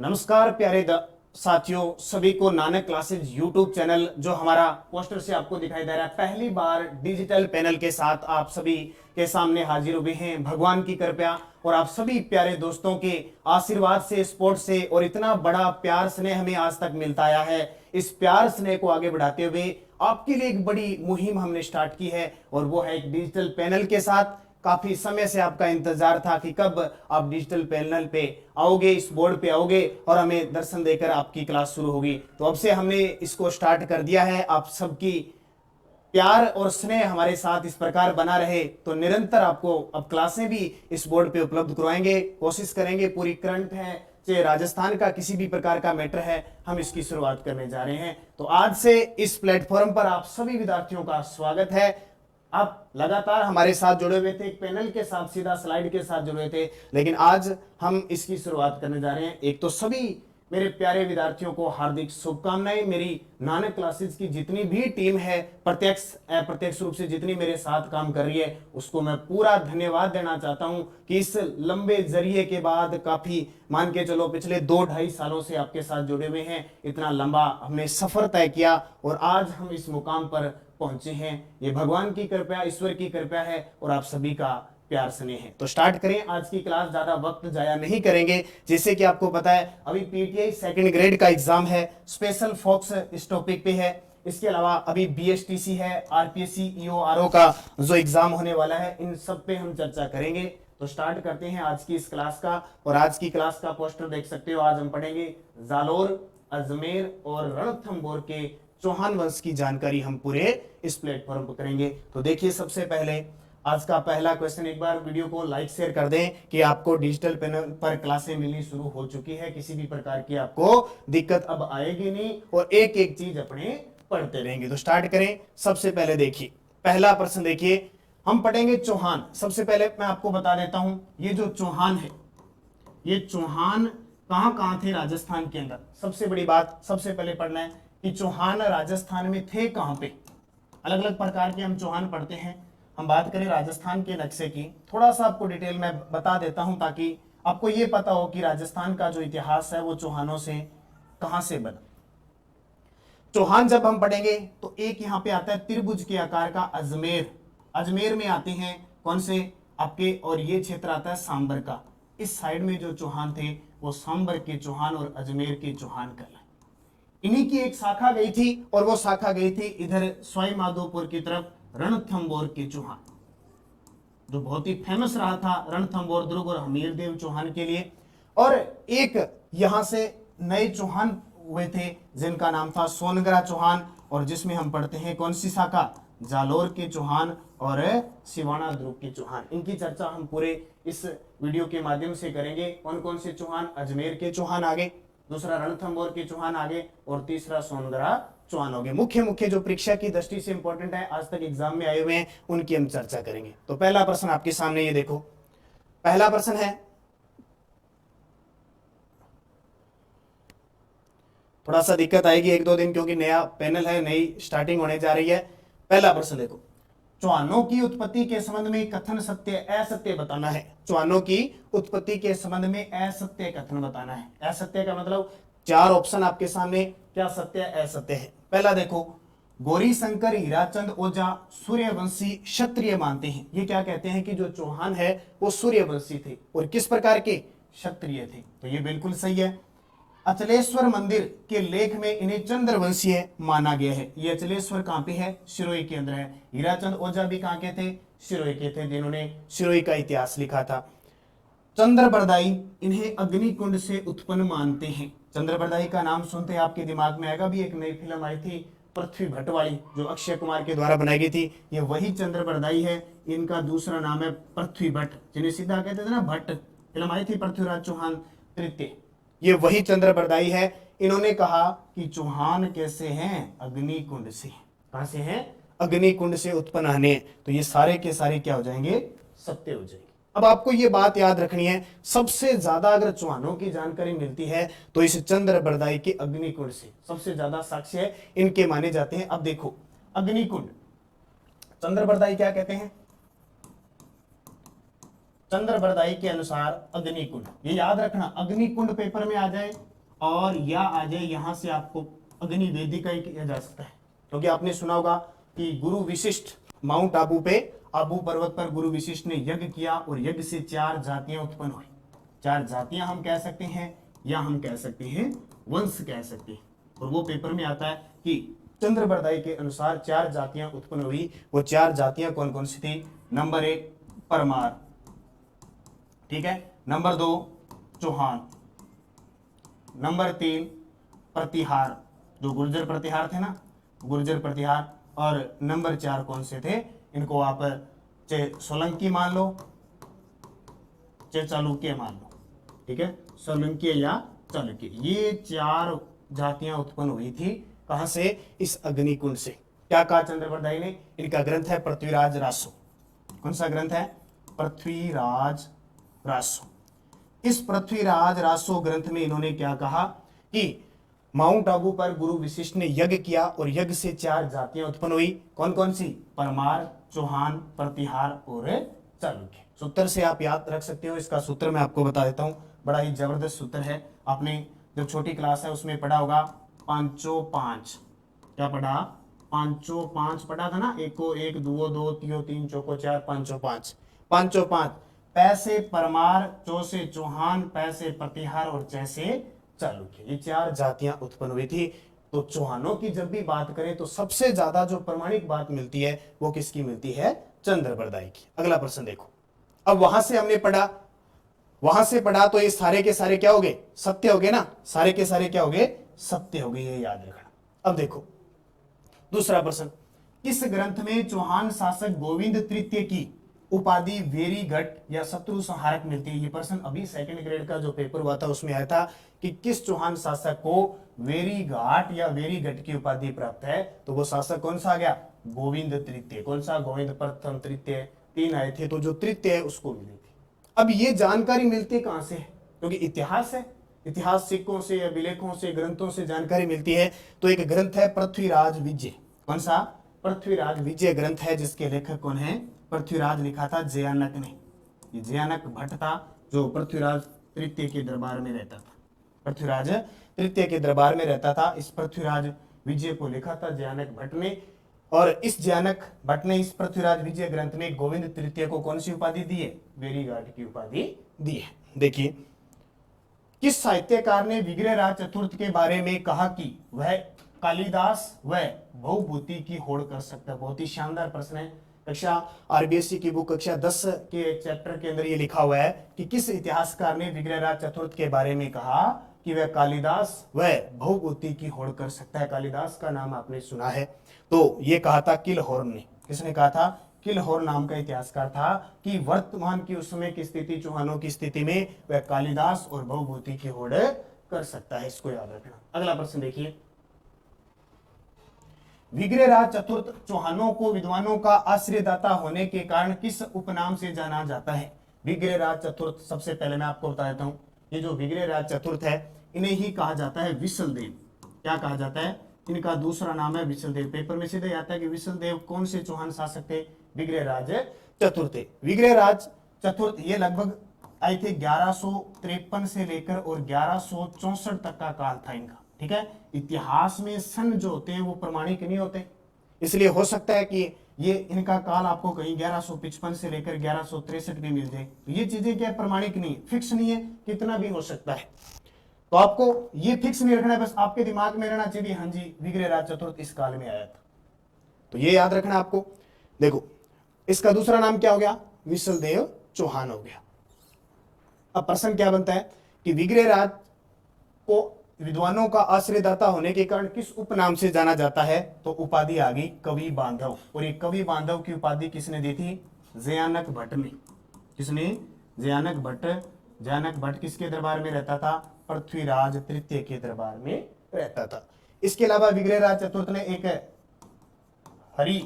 नमस्कार प्यारे साथियों, सभी को नानक क्लासेज यूट्यूब चैनल जो हमारा पोस्टर से आपको दिखाई दे रहा है, पहली बार डिजिटल पैनल के साथ आप सभी के सामने हाजिर हुए हैं। भगवान की कृपा और आप सभी प्यारे दोस्तों के आशीर्वाद से, सपोर्ट से और इतना बड़ा प्यार स्नेह हमें आज तक मिलता आया है। इस प्यार स्नेह को आगे बढ़ाते हुए आपके लिए एक बड़ी मुहिम हमने स्टार्ट की है और वो है एक डिजिटल पैनल के साथ। काफी समय से आपका इंतजार था कि कब आप डिजिटल पैनल पे आओगे, इस बोर्ड पे आओगे और हमें दर्शन देकर आपकी क्लास शुरू होगी। तो अब से हमने इसको स्टार्ट कर दिया है। आप सबकी प्यार और स्नेह हमारे साथ इस प्रकार बना रहे तो निरंतर आपको अब क्लासें भी इस बोर्ड पे उपलब्ध करवाएंगे, कोशिश करेंगे। पूरी करंट है, चाहे राजस्थान का किसी भी प्रकार का मैटर है, हम इसकी शुरुआत करने जा रहे हैं। तो आज से इस प्लेटफॉर्म पर आप सभी विद्यार्थियों का स्वागत है। आप लगातार हमारे साथ जुड़े हुए थे, एक पैनल के साथ, सीधा स्लाइड के साथ जुड़े थे, लेकिन आज हम इसकी शुरुआत करने जा रहे हैं। एक तो सभी मेरे प्यारे विद्यार्थियों को हार्दिक शुभकामनाएं। मेरी नानक क्लासेस की जितनी भी टीम है, प्रत्यक्ष अप्रत्यक्ष रूप से जितनी मेरे साथ काम कर रही है, उसको मैं पूरा धन्यवाद देना चाहता हूं कि इस लंबे जरिए के बाद, काफी मान के चलो पिछले 2-2.5 सालों से आपके साथ जुड़े हुए हैं, इतना लंबा हमने सफर तय किया और आज हम इस मुकाम पर पहुंचे हैं। ये भगवान की कृपा, ईश्वर की कृपा है और आप सभी का प्यार स्नेह है। तो स्टार्ट करें आज की क्लास, ज्यादा वक्त जाया नहीं करेंगे। जैसे कि आपको पता है अभी पीटीआई सेकंड ग्रेड का एग्जाम है, स्पेशल फोकस इस टॉपिक पे है। इसके अलावा अभी बीएसटीसी है, आरपीएससी, ईओआरओ का जो एग्जाम होने वाला है, इन सब पे हम चर्चा करेंगे। तो स्टार्ट करते हैं आज की इस क्लास का। और आज की क्लास का पोस्टर देख सकते हो। आज हम पढ़ेंगे जालोर, अजमेर और रणथंभौर के चौहान वंश की जानकारी हम पूरे इस प्लेटफॉर्म पर करेंगे। तो देखिए, सबसे पहले आज का पहला क्वेश्चन, एक बार वीडियो को लाइक शेयर कर दें कि आपको डिजिटल पैनल पर क्लासें मिलनी शुरू हो चुकी है। किसी भी प्रकार की आपको दिक्कत अब आएगी नहीं और एक एक चीज अपने पढ़ते रहेंगे। तो स्टार्ट करें। सबसे पहले देखिए, पहला प्रश्न देखिए, हम पढ़ेंगे चौहान। सबसे पहले मैं आपको बता देता हूं, ये जो चौहान है, ये चौहान कहां कहां थे राजस्थान के अंदर। सबसे बड़ी बात सबसे पहले पढ़ना है कि चौहान राजस्थान में थे कहां पे। अलग अलग प्रकार के हम चौहान पढ़ते हैं। हम बात करें राजस्थान के नक्शे की, थोड़ा सा आपको डिटेल में बता देता हूं ताकि आपको यह पता हो कि राजस्थान का जो इतिहास है वो चौहानों से कहां से बना। चौहान जब हम पढ़ेंगे तो एक यहां पे आता है त्रिभुज के आकार का अजमेर। अजमेर में आते हैं कौन से आपके, और ये क्षेत्र आता है सांबर का। इस साइड में जो चौहान थे वो सांबर के चौहान और अजमेर के चौहान कहलाए। इन्हीं की एक शाखा गई थी और वो शाखा गई थी इधर सवाई माधोपुर की तरफ, रणथंभौर के चौहान, जो बहुत ही फेमस रहा था रणथंभौर दुर्ग और हमीरदेव चौहान के लिए। और एक यहां से नए चौहान हुए थे जिनका नाम था सोनगरा चौहान, और जिसमें हम पढ़ते हैं कौन सी शाखा, जालोर के चौहान और सिवाना दुर्ग के चौहान। इनकी चर्चा हम पूरे इस वीडियो के माध्यम से करेंगे। कौन कौन से चौहान, अजमेर के चौहान आगे, दूसरा रणथंभौर के चौहान आगे और तीसरा सोनगरा चौहान हो गए। मुख्य मुख्य जो परीक्षा की दृष्टि से इंपॉर्टेंट है, आज तक एग्जाम में आए हुए हैं, उनकी हम चर्चा करेंगे। तो पहला प्रश्न आपके सामने ये देखो, पहला प्रश्न है, थोड़ा सा दिक्कत आएगी 1-2 दिन क्योंकि नया पैनल है, नई स्टार्टिंग होने जा रही है। पहला प्रश्न देखो, चौहानों की उत्पत्ति के संबंध में कथन सत्य असत्य बताना है। चौहानों की उत्पत्ति के संबंध में असत्य कथन बताना है। असत्य का मतलब 4 ऑप्शन आपके सामने, क्या सत्य असत्य है। पहला देखो, गौरी शंकर हीराचंद ओझा सूर्यवंशी क्षत्रिय मानते हैं। ये क्या कहते हैं कि जो चौहान है वो सूर्यवंशी थे और किस प्रकार के, क्षत्रिय थे। तो ये बिल्कुल सही है। अचलेश्वर मंदिर के लेख में इन्हें चंद्रवंशीय माना गया है। ये अचलेश्वर कहां पे है, सिरोही के अंदर है। हीराचंद ओझा भी कहां के थे, सिरोही के थे, जिन्होंने सिरोही का इतिहास लिखा था। चंद्रबरदाई इन्हें अग्निकुंड से उत्पन्न मानते हैं। चंद्रबरदाई का नाम सुनते आपके दिमाग में आएगा, भी एक नई फिल्म आई थी पृथ्वी भट्ट वाली, जो अक्षय कुमार के द्वारा बनाई गई थी। ये वही चंद्रबरदाई है। इनका दूसरा नाम है पृथ्वी भट्ट, जिन्हें सीधा कहते थे ना भट्ट। फिल्म आई थी पृथ्वीराज चौहान तृतीय, ये वही चंद्रबरदाई है। इन्होंने कहा कि चौहान कैसे हैं, अग्निकुंड से। कहां से हैं, अग्निकुंड से उत्पन्न आने। तो ये सारे के सारे क्या हो जाएंगे, सत्य हो जाएंगे। अब आपको ये बात याद रखनी है, सबसे ज्यादा अगर चौहानों की जानकारी मिलती है तो इस चंद्रबरदाई के अग्निकुंड से सबसे ज्यादा साक्ष्य है, इनके माने जाते हैं। अब देखो, अग्निकुंड, चंद्रबरदाई क्या कहते हैं, चंद्रबरदाई के अनुसार अग्निकुंड, ये याद रखना, अग्निकुंड पेपर में आ जाए और या आ जाए यहां से आपको अग्नि वेदिका ही किया जा सकता है, क्योंकि आपने सुना होगा कि गुरु विशिष्ट माउंट आबू पे, आबू पर्वत पर गुरु विशिष्ट ने यज्ञ किया और यज्ञ से 4 जातियां उत्पन्न हुई। 4 जातियां हम कह सकते हैं या हम कह सकते हैं वंश कह सकते हैं। और वो पेपर में आता है कि चंद्रबरदाई के अनुसार 4 जातियां उत्पन्न हुई। वो 4 जातियां कौन कौन सी थी? नंबर 1 परमार, ठीक है, नंबर 2 चौहान, नंबर 3 प्रतिहार, जो गुर्जर प्रतिहार थे ना, गुर्जर प्रतिहार, और नंबर 4 कौन से थे? इनको आप चाहे सोलंकी मान लो चाहे चालुक्य मान लो, ठीक है, सोलंकी या चालुक्य। ये 4 जातियां उत्पन्न हुई थी कहां से? इस अग्निकुंड से। क्या कहा चंद्रबरदाई ने? इनका ग्रंथ है पृथ्वीराज रासो। कौन सा ग्रंथ है? पृथ्वीराज रासो। इस पृथ्वीराज रासो ग्रंथ में इन्होंने क्या कहा कि माउंट आबू पर गुरु विशिष्ट ने यज्ञ किया और यज्ञ से 4 जातियां उत्पन्न हुई। कौन कौन सी? परमार, चौहान, प्रतिहार और चालुक्य। सूत्र से आप याद रख सकते हो। इसका सूत्र मैं आपको बता देता हूं, बड़ा ही जबरदस्त सूत्र है। आपने जो छोटी क्लास है उसमें पढ़ा होगा, 5 क्या पढ़ा? 5 पढ़ा था ना, 1 को 1, 2 2, 3 3, चौको 4, 5 पैसे परमार, चौ से चौहान, पैसे प्रतिहार और जैसे चालुक्य। ये 4 जातियां उत्पन्न हुई थी। तो चौहानों की जब भी बात करें तो सबसे ज्यादा जो प्रमाणिक बात मिलती है वो किसकी मिलती है? चंद्रबरदाई की। अगला प्रश्न देखो। अब वहां से हमने पढ़ा, वहां से पढ़ा तो ये सारे के सारे क्या हो गए? सत्य हो गए ना, सारे के सारे क्या हो गए? सत्य हो गए, ये याद रखना। अब देखो दूसरा प्रश्न, किस ग्रंथ में चौहान शासक गोविंद तृतीय की उपाधि वेरीगट या शत्रु संहारक मिलती है? ये प्रश्न अभी सेकंड ग्रेड का जो पेपर हुआ था उसमें आया था कि किस चौहान शासक को वेरीघाट या वेरीगट की उपाधि प्राप्त है? तो वो शासक कौन सा आ गया? गोविंद तृतीय। कौन सा? गोविंद प्रथम, तृतीय, 3 आए थे, तो जो तृतीय है उसको मिली थी। अब ये जानकारी मिलती कहां से? क्योंकि इतिहास है, इतिहास सिक्कों से या विलेखों से, ग्रंथों से जानकारी मिलती है। तो एक ग्रंथ है पृथ्वीराज विजय। कौन सा? पृथ्वीराज विजय ग्रंथ है, जिसके लेखक कौन है? पृथ्वीराज लिखा था जयानक ने। ये जयानक भट्ट था जो पृथ्वीराज तृतीय के दरबार में रहता था। पृथ्वीराज तृतीय के दरबार में रहता था। इस पृथ्वीराज विजय को लिखा था जयानक भट्ट ने। और इस जयानक भट्ट ने इस पृथ्वीराज विजय ग्रंथ में गोविंद तृतीय को कौन सी उपाधि दी है? वेरीघाट की उपाधि दी है। देखिए, किस साहित्यकार ने विग्रहराज चतुर्थ के बारे में कहा कि वह कालिदास व भवभूति की होड़ कर सकता है? बहुत ही शानदार प्रश्न है। कक्षा आरबीएससी की बुक कक्षा 10 के एक चैप्टर के अंदर ये लिखा हुआ है कि किस इतिहासकार ने विग्रहराज चतुर्थ के बारे में कहा कि वह कालिदास व भवभूति की होड़ कर सकता है? कालिदास का नाम आपने सुना है, तो ये कहा था किलहोर्न ने। किसने कहा था? किलहोर्न नाम का इतिहासकार था कि वर्तमान की उस समय की स्थिति, चौहानों की स्थिति में वह कालिदास और भवभूति की होड़ कर सकता है। इसको याद रखना। अगला प्रश्न देखिए, विग्रहराज चतुर्थ चौहानों को विद्वानों का आश्रयदाता होने के कारण किस उपनाम से जाना जाता है? विग्रहराज चतुर्थ, सबसे पहले मैं आपको बता देता हूं, ये जो विग्रहराज चतुर्थ है इन्हें ही कहा जाता है विशलदेव। क्या कहा जाता है? इनका दूसरा नाम है विशलदेव। पेपर में सीधे आता है कि विशलदेव कौन से चौहान शासक थे? विग्रहराज चतुर्थ। विग्रहराज चतुर्थ ये लगभग आए थे 1153 से लेकर और 1164 तक का काल था इनका, ठीक है। इतिहास में सन जो होते हैं वो प्रमाणिक नहीं होते, इसलिए हो सकता है कि ये इनका काल आपको कहीं 1155 से लेकर 1163 भी मिल जाए। तो ये चीजें क्या प्रमाणिक नहीं, फिक्स नहीं है, कितना भी हो सकता है। तो आपको ये फिक्स नहीं रखना है, बस आपके दिमाग में रहना चाहिए हाँ जी विग्रहराज चतुर्थ इस काल में आया था, तो ये याद रखना आपको। देखो इसका दूसरा नाम क्या हो गया? विशलदेव चौहान हो गया। अब प्रश्न क्या बनता है कि विग्रहराज को विद्वानों का आश्रयदाता होने के कारण किस उपनाम से जाना जाता है? तो उपाधि आ गई कवि बांधव। और ये कवि बांधव की उपाधि किसने दी थी? जयानक भट्ट ने। किसने? जयानक भट्ट। जयानक भट्ट किसके दरबार में रहता था? पृथ्वीराज तृतीय के दरबार में रहता था। इसके अलावा विग्रहराज चतुर्थ ने एक हरि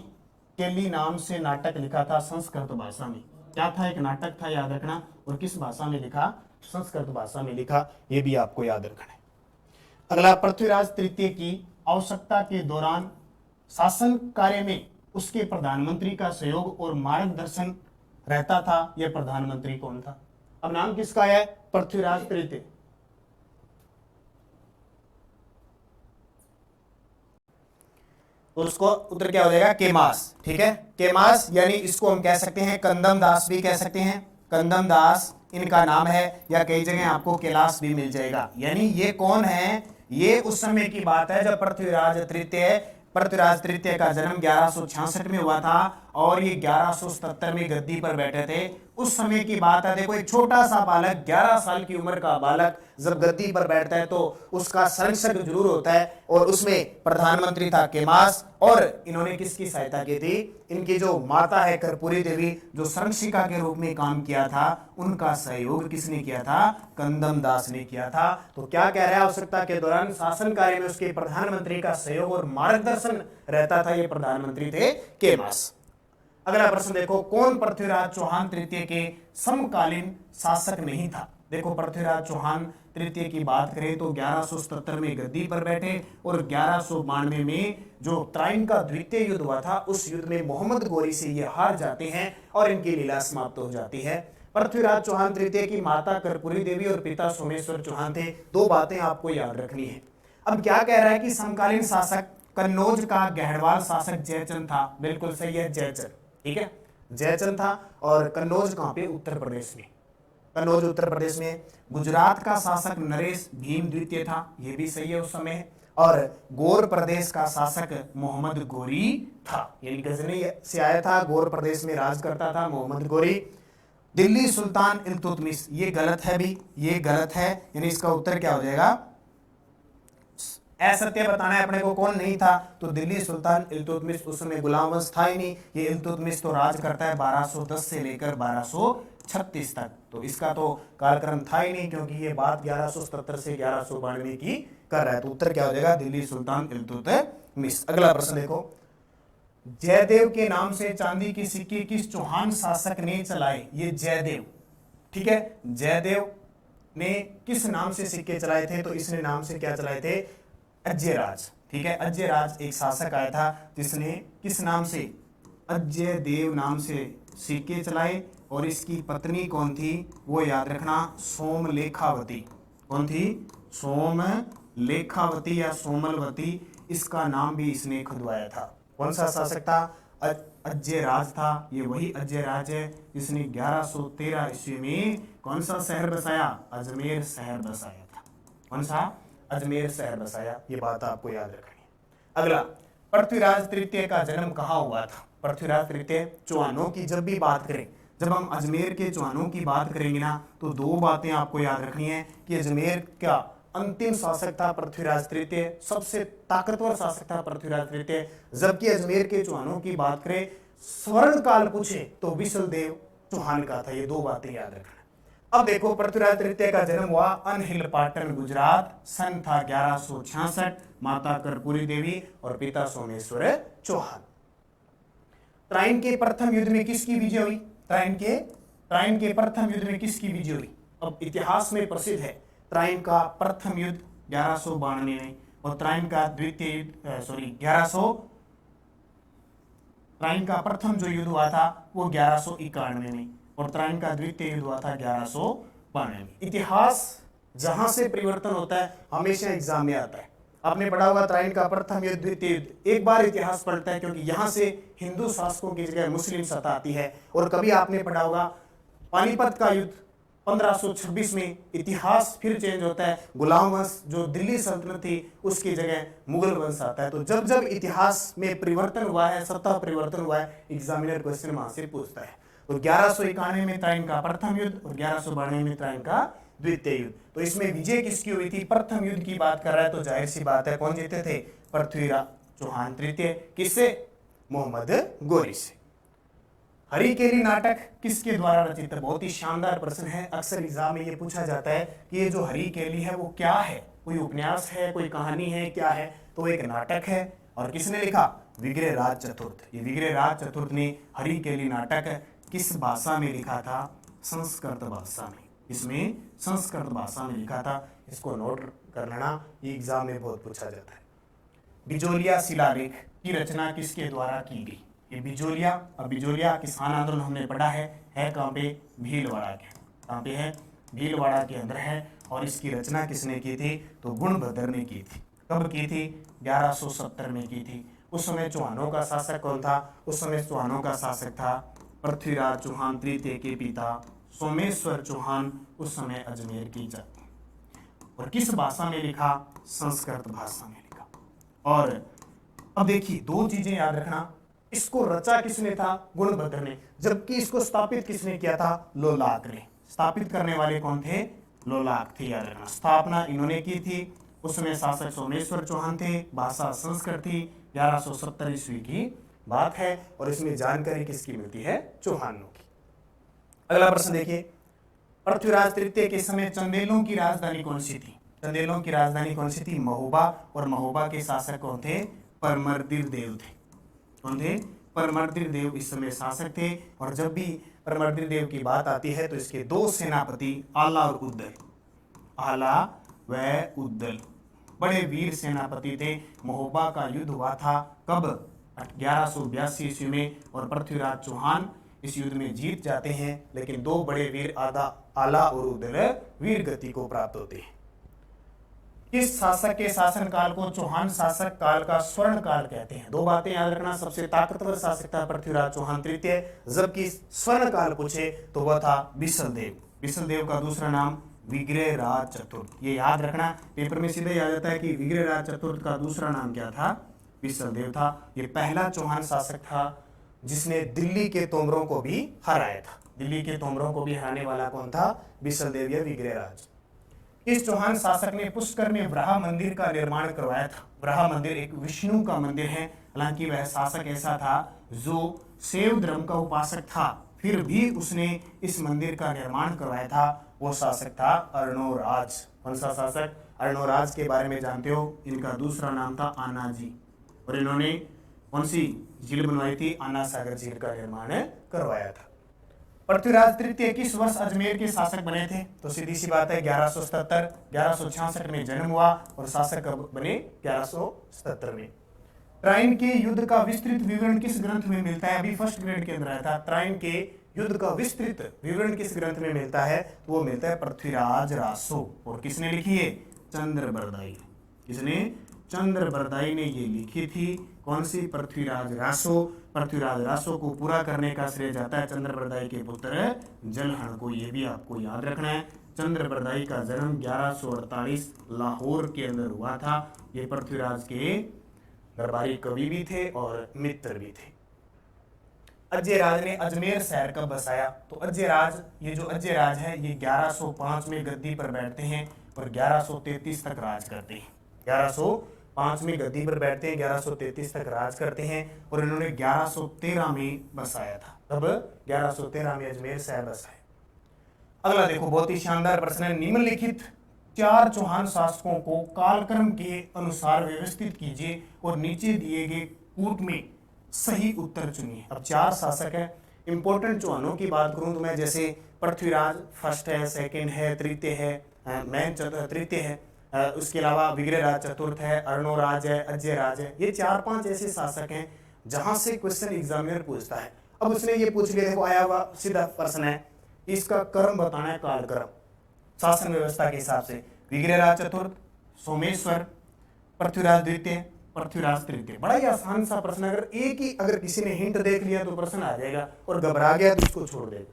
केली नाम से नाटक लिखा था संस्कृत भाषा में। क्या था? एक नाटक था, याद रखना। और किस भाषा में लिखा? संस्कृत भाषा में लिखा, ये भी आपको याद रखना है। अगला, पृथ्वीराज तृतीय की आवश्यकता के दौरान शासन कार्य में उसके प्रधानमंत्री का सहयोग और मार्गदर्शन रहता था। यह प्रधानमंत्री कौन था? अब नाम किसका है? पृथ्वीराज तृतीय। तो उसको उत्तर क्या हो जाएगा, केमास। ठीक है, केमास, यानी इसको हम कह सकते हैं कंदम दास भी कह सकते हैं, कंदम दास इनका नाम है, या कई जगह आपको कैलाश भी मिल जाएगा। यानी ये कौन है, ये उस समय की बात है जब पृथ्वीराज तृतीय का जन्म 1166 में हुआ था और ये 1177 में गद्दी पर बैठे थे। उस समय की बात है। देखो, एक छोटा सा बालक, 11 साल की उम्र का बालक जब गद्दी पर बैठता है तो उसका संरक्षक जरूर होता है, और उसमें प्रधानमंत्री था केमास। और इन्होंने किसकी सहायता की थी, इनकी जो माता है कर्पूरी देवी, जो संरक्षिका के रूप में काम किया था, उनका सहयोग किसने किया था, कंदम दास ने किया था। तो क्या कह रहा है, आवश्यकता के दौरान शासन कार्य में उसके प्रधानमंत्री का सहयोग और मार्गदर्शन रहता था, ये प्रधानमंत्री थे केमास। अगला प्रश्न देखो, कौन पृथ्वीराज चौहान तृतीय के समकालीन शासक नहीं था। देखो, पृथ्वीराज चौहान तृतीय की बात करें तो 1177 में गद्दी पर बैठे और 1192 में जो त्राइन का द्वितीय युद्ध हुआ था, उस युद्ध में मोहम्मद गोरी से ये हार जाते हैं और इनकी लीला समाप्त हो जाती है। पृथ्वीराज चौहान तृतीय की माता कर्पूरी देवी और पिता सोमेश्वर चौहान थे। दो बातें आपको याद रखनी है। अब क्या कह रहा है कि समकालीन शासक कन्नौज का गहरवाल शासक जयचंद था। बिल्कुल सही है, जयचंद। ठीक है, जयचंद था। और कन्नौज कहां पे, उत्तर प्रदेश में, कन्नौज उत्तर प्रदेश में। गुजरात का शासक नरेश भीम द्वितीय था, ये भी सही है उस समय। और गौर प्रदेश का शासक मोहम्मद गोरी था, यानी गजनी से आया था, गौर प्रदेश में राज करता था मोहम्मद गोरी। दिल्ली सुल्तान इल्तुतमिश, ये गलत है भी, ये गलत है, यानी इसका उत्तर क्या हो जाएगा, असत्य बताना है अपने को, कौन नहीं था, तो दिल्ली सुल्तान इल्तुतमिश उस समय गुलाम वंश था ही नहीं। ये इल्तुतमिश तो राज करता है 1210 से लेकर 1236 तक, तो इसका तो कालक्रम था ही नहीं, क्योंकि ये बात 1177 से 1192 की कर रहा है। तो उत्तर क्या हो जाएगा, दिल्ली सुल्तान इल्तुतमिश। अगला प्रश्न देखो, जयदेव के नाम से चांदी की सिक्के किस चौहान शासक ने चलाए। ये जयदेव, ठीक है, जयदेव ने किस नाम से सिक्के चलाए थे, तो इसने नाम से क्या चलाए थे, अजयराज। ठीक है, अजयराज एक शासक आया था जिसने किस नाम से, अजयदेव नाम से सिक्के चलाए, और इसकी पत्नी कौन थी, वो याद रखना, सोमलेखावती। कौन थी, सोमलेखावती या सोमलवती, इसका नाम भी इसने खुदवाया था। कौन सा शासक था, अजयराज था। ये वही अजयराज है जिसने 1113 ईस्वी में कौन सा शहर बसाया, अजमेर शहर बसाया था। कौन सा, अजमेर शहर बसाया। ये बात आपको याद रखनी है। अगला, पृथ्वीराज तृतीय का जन्म कहाँ हुआ था। पृथ्वीराज तृतीय चौहानों की जब भी बात करें, जब हम अजमेर के चौहानों की बात करेंगे ना, तो दो बातें आपको याद रखनी है कि अजमेर का अंतिम शासक था पृथ्वीराज तृतीय, सबसे ताकतवर शासक था पृथ्वीराज तृतीय। जबकि अजमेर के चौहानों की बात करें, स्वर्ण काल पूछे तो विशलदेव चौहान का था। ये दो बातें याद रखना। अब देखो, पृथ्वीराज तृतीय का जन्म हुआ अनहिल पाटन गुजरात, सन था 1166, माता कर्पूरी देवी और पिता सोमेश्वर चौहान। त्राइन के प्रथम युद्ध में किसकी विजय हुई, त्राइन के प्रथम युद्ध में किसकी विजय हुई। अब इतिहास में प्रसिद्ध है, त्राइन का प्रथम युद्ध 1192 में, और त्राइन का द्वितीय युद्ध 1100, त्राइन का प्रथम जो युद्ध हुआ था वो 1191 में, और त्राइन का द्वितीय युद्ध हुआ था 1192 में। इतिहास जहां से परिवर्तन होता है हमेशा एग्जाम में आता है। आपने पढ़ा होगा त्राइन का प्रथम युद्ध, द्वितीय युद्ध, एक बार इतिहास पढ़ता है, क्योंकि यहां से हिंदू शासकों की जगह मुस्लिम सत्ता आती है। और कभी आपने पढ़ा होगा पानीपत का युद्ध 1526 में, इतिहास फिर चेंज होता है, गुलाम वंश जो दिल्ली सल्तनत थी उसकी जगह मुगल वंश आता है। तो जब जब इतिहास में परिवर्तन हुआ है, सत्ता परिवर्तन हुआ है, एग्जामिनर क्वेश्चन वहां से पूछता है। तो 1191 में त्राइन का प्रथम युद्ध और 1192 में त्राइन का द्वितीय युद्ध। तो इसमें विजय किसकी हुई थी, प्रथम युद्ध की बात कर रहा है, तो जाहिर सी बात है कौन जीते थे, पृथ्वीराज चौहान तृतीय। किससे, मोहम्मद गोरी से। हरिकेली नाटक किसके द्वारा रचित है, बहुत ही शानदार प्रश्न है, अक्सर एग्जाम में ये पूछा जाता है कि ये जो हरिकेली है वो क्या है, कोई उपन्यास है, कोई कहानी है, क्या है, तो एक नाटक है। और किसने लिखा, विग्रहराज चतुर्थ। ये विग्रहराज चतुर्थ ने हरिकेली नाटक किस भाषा में लिखा था, संस्कृत भाषा में। इसमें संस्कृत भाषा में लिखा था, इसको नोट कर लेना, ये एग्जाम में बहुत पूछा जाता है। बिजोलिया शिलालेख की रचना किसके द्वारा की गई, ये बिजोलिया। अब बिजोलिया किसान आंदोलन हमने पढ़ा है कहाँ पे, भीलवाड़ा के, कहाँ पे है, भीलवाड़ा के अंदर है। और इसकी रचना किसने की थी, तो गुणभद्र ने की थी। कब की थी, 1170 में की थी। उस समय चौहानों का शासक कौन था? उस समय चौहानों का शासक था पृथ्वीराज चौहान तृतीय के पिता सोमेश्वर चौहान, उस समय अजमेर की जाति। और किस भाषा में लिखा? संस्कृत भाषा में लिखा। और अब देखिए दो चीजें याद रखना, इसको रचा किसने था? गुणभद्र ने, जबकि इसको स्थापित किसने किया था? लोलाक ने। स्थापित करने वाले कौन थे? लोलाक थे, याद रखना। स्थापना इन्होंने की थी, उसमें शासक सोमेश्वर चौहान थे, भाषा संस्कृत थी, 1170 ईस्वी की बात है। और इसमें जानकारी किसकी मिलती है? चौहानों की। अगला प्रश्न देखिए, पृथ्वीराज तृतीय के समय चंदेलों की राजधानी कौन सी थी? चंदेलों की राजधानी कौन सी थी? महोबा। और महोबा के शासक कौन थे? परमर्दिर देव थे। कौन थे? परमर्दिर देव इस समय शासक थे। और जब भी परमर्दिर देव की बात आती है तो इसके दो सेनापति आला और उद्दल, आला व उद्दल बड़े वीर सेनापति थे। महोबा का युद्ध हुआ था कब? 1182 ईस्वी में। और पृथ्वीराज चौहान इस युद्ध में जीत जाते हैं, लेकिन दो बड़े वीर आला और उद्दल वीर गति को प्राप्त होते हैं। किस शासक के शासन काल को चौहान शासक काल का स्वर्ण काल कहते हैं? दो बातें याद रखना, सबसे ताकतवर शासक था पृथ्वीराज चौहान तृतीय, जबकि स्वर्ण काल पूछे तो वह था बिसलदेव। बिसलदेव का दूसरा नाम विग्रहराज चतुर्थ, ये याद रखना, पेपर में सीधे आ जाता है कि विग्रहराज चतुर्थ का दूसरा नाम क्या था? बिसलदेव था। ये पहला चौहान शासक था जिसने दिल्ली के तोमरों को भी हराया था। दिल्ली के तोमरों को भी हराने वाला कौन था? बिसलदेव या विग्रहराज। इस चौहान शासक ने पुष्कर में वराह मंदिर का निर्माण करवाया था। वराह मंदिर एक विष्णु का मंदिर है, हालांकि वह शासक ऐसा था जो शैव धर्म का उपासक था, फिर भी उसने इस मंदिर का निर्माण करवाया था। वो शासक था अर्णोराज। कौन सा शासक? अर्णोराज के बारे में जानते हो, इनका दूसरा नाम था आनाजी। और इन्होंने कौन सी झील बनवाई थी? आना सागर झील का निर्माण करवाया था। पृथ्वीराज तृतीय किस वर्ष अजमेर के शासक बने थे? तो सीधी सी बात है 1177। 1166 में जन्म हुआ और शासक कब बने? 1177 में। ट्राइन के युद्ध का विस्तृत विवरण किस ग्रंथ में मिलता है? अभी फर्स्ट ग्रेड के अंदर आया था। ट्राइन के युद्ध का विस्तृत विवरण किस ग्रंथ में मिलता है? तो वो मिलता है पृथ्वीराज रासो। और किसने लिखी है? चंद्रबरदाई। किसने? चंद्रबरदाई ने ये लिखी थी। कौन सी? पृथ्वीराज रासो। पृथ्वीराज रासो को पूरा करने का श्रेय जाता है चंद्रबरदाई के पुत्र जलहण को, ये भी आपको याद रखना है। चंद्रबरदाई का जन्म 1148 लाहौर के अंदर हुआ था। ये पृथ्वीराज के दरबारी कवि भी थे और मित्र भी थे। अजयराज ने अजमेर शहर कब बसाया? तो अजयराज, ये जो अजयराज है, ये 1105 में गद्दी पर बैठते हैं और 1133 तक राज करते हैं। 1105 में गद्दी पर बैठते हैं, 1133 तक राज करते हैं। और इन्होंने 1113 में बसाया था। तब 1113 में अजमेर शहर बसाया। अगला देखो, बहुत ही शानदार प्रश्न है। निम्नलिखित 4 चौहान शासकों को कालक्रम के अनुसार व्यवस्थित कीजिए और नीचे दिए गए कूट में सही उत्तर चुनिए। अब 4 शासक है। इंपॉर्टेंट चौहानों की बात करूं तो मैं जैसे पृथ्वीराज फर्स्ट है, सेकंड है, तृतीय है, मैन तृतीय है, उसके अलावा विग्रहराज चतुर्थ है, अर्णोराज है, अजयराज है। ये 4-5 ऐसे शासक हैं जहां से क्वेश्चन एग्जामिनर पूछता है। अब उसने ये पूछ लिया, देखो आया हुआ सीधा प्रश्न है, इसका क्रम बताना है, कालक्रम शासन व्यवस्था के हिसाब से। विग्रहराज चतुर्थ, सोमेश्वर, पृथ्वीराज द्वितीय, पृथ्वीराज तृतीय। बड़ा ही आसान सा प्रश्न, अगर किसी ने हिंट देख लिया तो प्रश्न आ जाएगा, और घबरा गया तो उसको छोड़ देगा।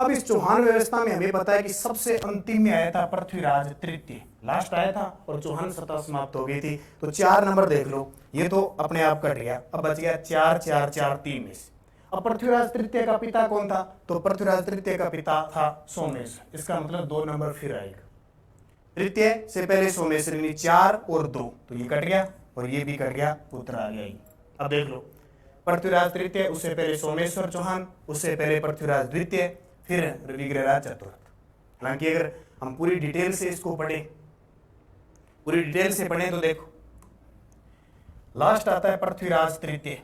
अब इस चौहान व्यवस्था में हमें पता है कि सबसे अंतिम में आया था पृथ्वीराज तृतीय, लास्ट आया था, और चौहान सत्ता समाप्त हो गई थी। तो 4 नंबर देख लो, ये तो अपने आप कट गया। अब बच गया 4 4 4 3 में से। अब पृथ्वीराज तृतीय का पिता कौन था? तो पृथ्वीराज तृतीय का पिता था सोमेश्वर। इसका मतलब 2 नंबर फिर आएगा। तृतीय से पहले सोमेश्वर, यानी 4 और 2, तो ये कट गया और ये भी कट गया, पुत्र आ गया। अब देख लो, पृथ्वीराज तृतीय, उससे पहले सोमेश्वर चौहान, उससे पहले पृथ्वीराज द्वितीय, फिर विग्रहराज चतुर्थ। हालांकि अगर हम पूरी डिटेल से इसको पढ़ें, पूरी डिटेल से पढ़ें तो देखो, लास्ट आता है पृथ्वीराज तृतीय,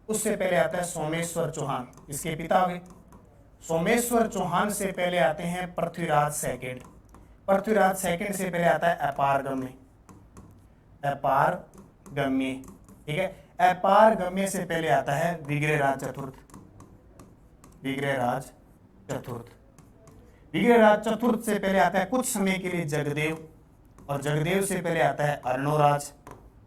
उससे पहले आता है सोमेश्वर चौहान, इसके पिता हुए। सोमेश्वर चौहान से पहले आते हैं पृथ्वीराज सेकंड। पृथ्वीराज सेकंड से पहले आता है अपारगम्य। अपारगम्य, ठीक है। अपारगम्य से पहले आता है विग्रहराज चतुर्थ। विग्रहराज चतुर्थ। विग्रहराज चतुर्थ से पहले आता है कुछ समय के लिए जगदेव, और जगदेव से पहले आता है अर्णोराज।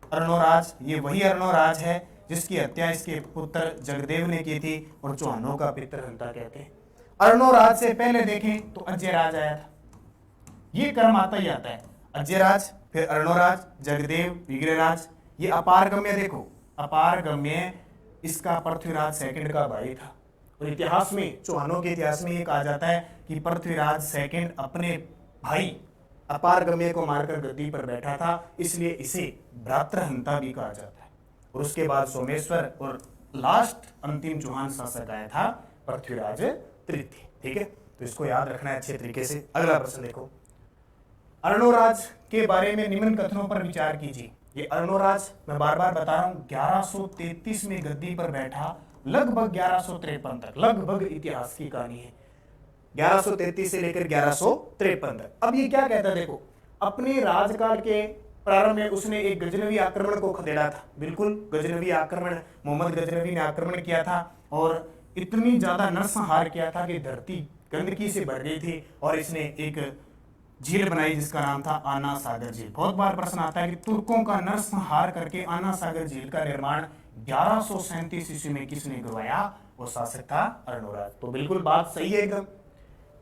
अर्णोराज, ये वही अर्णोराज है जिसकी हत्या इसके पुत्र जगदेव ने की थी और चौहानों का पितृहंता कहते हैं। अर्णोराज से पहले देखें तो अजयराज आया था, ये क्रम आता ही आता है, अजयराज फिर अर्णोराज, जगदेव, विग्रहराज। ये अपारगम्य देखो, अपारगम्य इसका पृथ्वीराज सेकंड का भाई था। और इतिहास में, चौहानों के इतिहास में ये कहा जाता है कि पृथ्वीराज सेकंड अपने भाई अपारगम्य को मारकर गद्दी पर बैठा था, इसलिए इसे भ्रातृहंता भी कहा जाता है। और उसके बाद सोमेश्वर और लास्ट अंतिम चौहान शासक आया था पृथ्वीराज तृतीय। ठीक है, तो इसको याद रखना है अच्छे तरीके से। अगला प्रश्न देखो, अर्णोराज के बारे में निम्न कथनों पर विचार कीजिए। ये अर्णोराज मैं बार बार बता रहा हूं 1133 में गद्दी पर बैठा, लगभग 1153 तक, लगभग इतिहास की कहानी है, 1133 से लेकर 1153 तक। अब ये क्या कहता है देखो, अपने राजकाल के प्रारंभ में उसने एक गजनवी आक्रमण को खदेड़ा था। बिल्कुल, गजनवी आक्रमण, मोहम्मद गजनवी ने आक्रमण किया था और इतनी ज्यादा नरसंहार किया था कि धरती गंदगी से भर गई थी और इसने एक झील बनाई जिसका नाम था आना सागर झील। बहुत बार प्रश्न आता है कि तुर्कों का नरसंहार करके आना सागर झील का निर्माण 1137 ईस्वी में किसने करवाया? वो शासक था अर्णोराज। तो बिल्कुल बात सही है एकदम।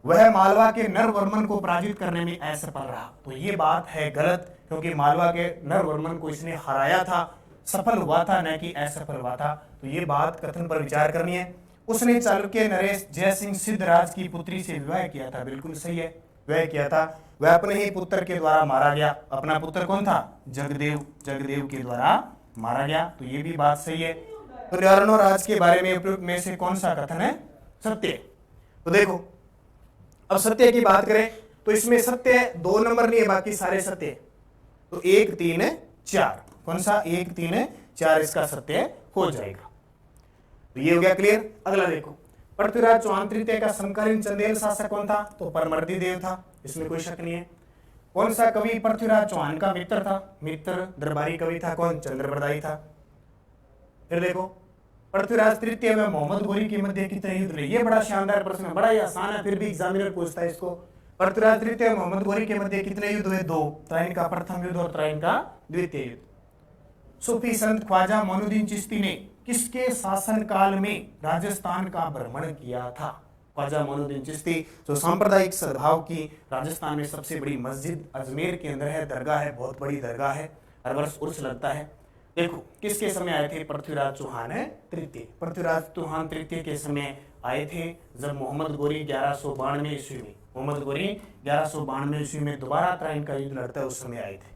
वह मालवा के नरवर्मन को पराजित करने में असफल रहा, तो ये बात है गलत, क्योंकि मालवा के नरवर्मन को इसने हराया था, सफल हुआ था न कि असफल हुआ था। तो ये बात कथन पर विचार करनी है। उसने चालुक्य नरेश जयसिंह सिद्धराज की पुत्री से विवाह किया था, बिल्कुल सही है, विवाह किया था। वह अपने ही पुत्र के द्वारा मारा गया। अपना पुत्र कौन था? जगदेव, जगदेव के द्वारा मारा गया, तो ये भी बात सही है। तो अर्णोराज के बारे में उपयुक्त में से कौन सा कथन है सत्य? तो देखो, अब सत्य की बात करें तो इसमें सत्य 2 नंबर नहीं है, बाकी सारे सत्य। तो 1 3 4, कौन सा? 1 3 4 इसका सत्य हो जाएगा। तो ये हो गया क्लियर। अगला देखो, पृथ्वीराज चौहान तृतीय का समकालीन चंदेल शासक कौन था? तो परमर्दी देव था, इसमें कोई शक नहीं है। कौन सा कवि पृथ्वीराज चौहान का मित्र था? मित्र दरबारी कवि था कौन? चंद्रप्रदायी था। फिर देखो, पृथ्वीराज तृतीय में मोहम्मद गोरी के मध्य कितने युद्ध हुए? ये बड़ा शानदार प्रश्न है, बड़ा ही आसान है, फिर भी एग्जामिनर पूछता है इसको। पृथ्वीराज तृतीय मोहम्मद गोरी के मध्य कितने युद्ध हुए? 2, त्राइन का प्रथम युद्ध और त्राइन का द्वितीय युद्ध। सूफी संत ख्वाजा मोइनुद्दीन चिश्ती ने किसके शासन काल में राजस्थान का भ्रमण किया था? ख्वाजा मोइनुद्दीन चिश्ती, जो सांप्रदायिक सद्भाव की राजस्थान में सबसे बड़ी मस्जिद अजमेर के अंदर है, दरगाह है, बहुत बड़ी दरगाह है, हर वर्ष उर्स लगता है। देखो, किसके समय आए थे? पृथ्वीराज चौहान तृतीय। पृथ्वीराज चौहान तृतीय के समय आए थे जब मोहम्मद गोरी 1192 ईस्वी में, मोहम्मद गोरी 1192 ईस्वी में दोबारा त्राइन का युद्ध लड़ता है, उस समय आए थे।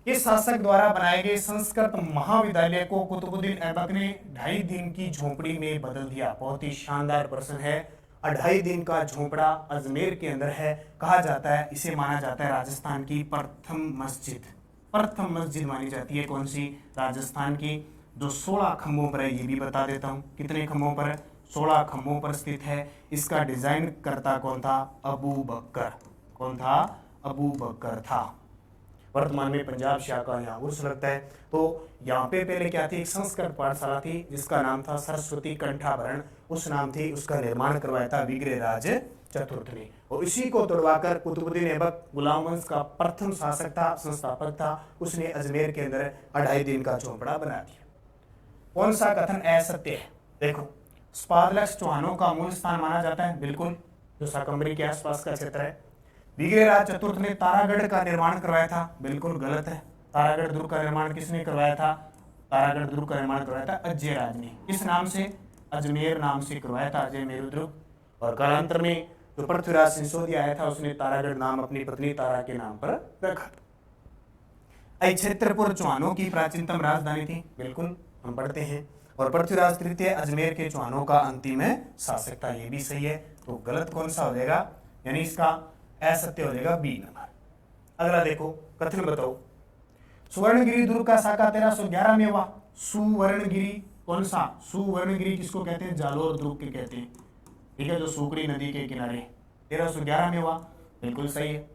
इस शासक द्वारा बनाए गए संस्कृत महाविद्यालय को कुतुबुद्दीन ऐबक ने 2.5 दिन की झोपड़ी में बदल दिया। बहुत ही शानदार प्रश्न है। 2.5 दिन का झोपड़ा अजमेर के अंदर है, कहा जाता है, इसे माना जाता है राजस्थान की प्रथम मस्जिद। प्रथम मस्जिद मानी जाती है कौन सी? राजस्थान की, जो 16 खंभों पर है। ये भी बता देता हूँ, कितने खंभों पर? 16 खंभों पर स्थित है। इसका डिजाइन करता कौन था? अबू बकर। कौन था? अबू बकर था। वर्तमान में पंजाब शाखा यहाँ उर्स लगता है। तो यहाँ पे पहले क्या थी? एक संस्कृत पाठशाला थी जिसका नाम था सरस्वती कंठाभरण, उस नाम थी, उसका निर्माण करवाया था विग्रहराज चतुर्थ ने। और इसी को तोड़वाकर कुतुबुद्दीन ऐबक गुलाम वंश का प्रथम शासक था, संस्थापक था, उसने अजमेर के अंदर 2.5 दिन का झोपड़ा बना दिया। कौन सा कथन असत्य है? देखो, स्पादलक्ष चौहानों का मूल स्थान माना जाता है, बिल्कुल, जो शाकंभरी के आसपास का क्षेत्र है। विग्रहराज चतुर्थ ने तारागढ़ का निर्माण करवाया था, बिल्कुल गलत है। तारागढ़ दुर्ग का निर्माण किसने करवाया था? तारागढ़ दुर्ग का निर्माण करवाया था अजयराज ने। किस नाम से? अजमेर नाम से करवाया था, अजय मेरु दुर्ग। और कालांतर में जो पृथ्वीराज सिंसोदिया आया था, उसने तारागढ़ नाम अपनी पत्नी तारा के नाम पर रखा था। छत्रपुर चौहानों की प्राचीनतम राजधानी थी, बिल्कुल हम पढ़ते हैं। और पृथ्वीराज तृतीय अजमेर के चौहानों का अंतिम शासक था, ये भी सही है। तो गलत कौन सा हो जाएगा? यानी इसका असत्य हो जाएगा बी नंबर। अगला देखो, कथन बताओ। सुवर्णगिरी दुर्ग का साका 1311 में हुआ। सुवर्णगिरी कौन सा? सुवर्णगिरी किसको कहते हैं? जालोर दुर्ग के कहते हैं, ठीक है, जो सुकड़ी नदी के किनारे 1311 में हुआ, बिल्कुल सही है।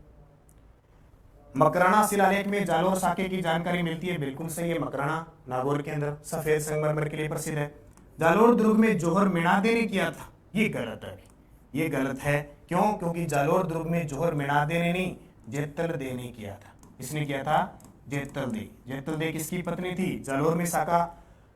मकराना शिलालेख में जालोर साके की जानकारी मिलती है, बिल्कुल सही है। मकराना नागौर के अंदर सफेद संगमरमर के लिए प्रसिद्ध है। जालोर दुर्ग में जोहर मिणादे ने किया था, ये गलत है, ये गलत है। क्यों? क्योंकि जालोर दुर्ग में जोहर मिणादे ने नहीं, जेतल दे ने किया था। किसने किया था? जेतल दे किसकी पत्नी थी? जालोर में साका,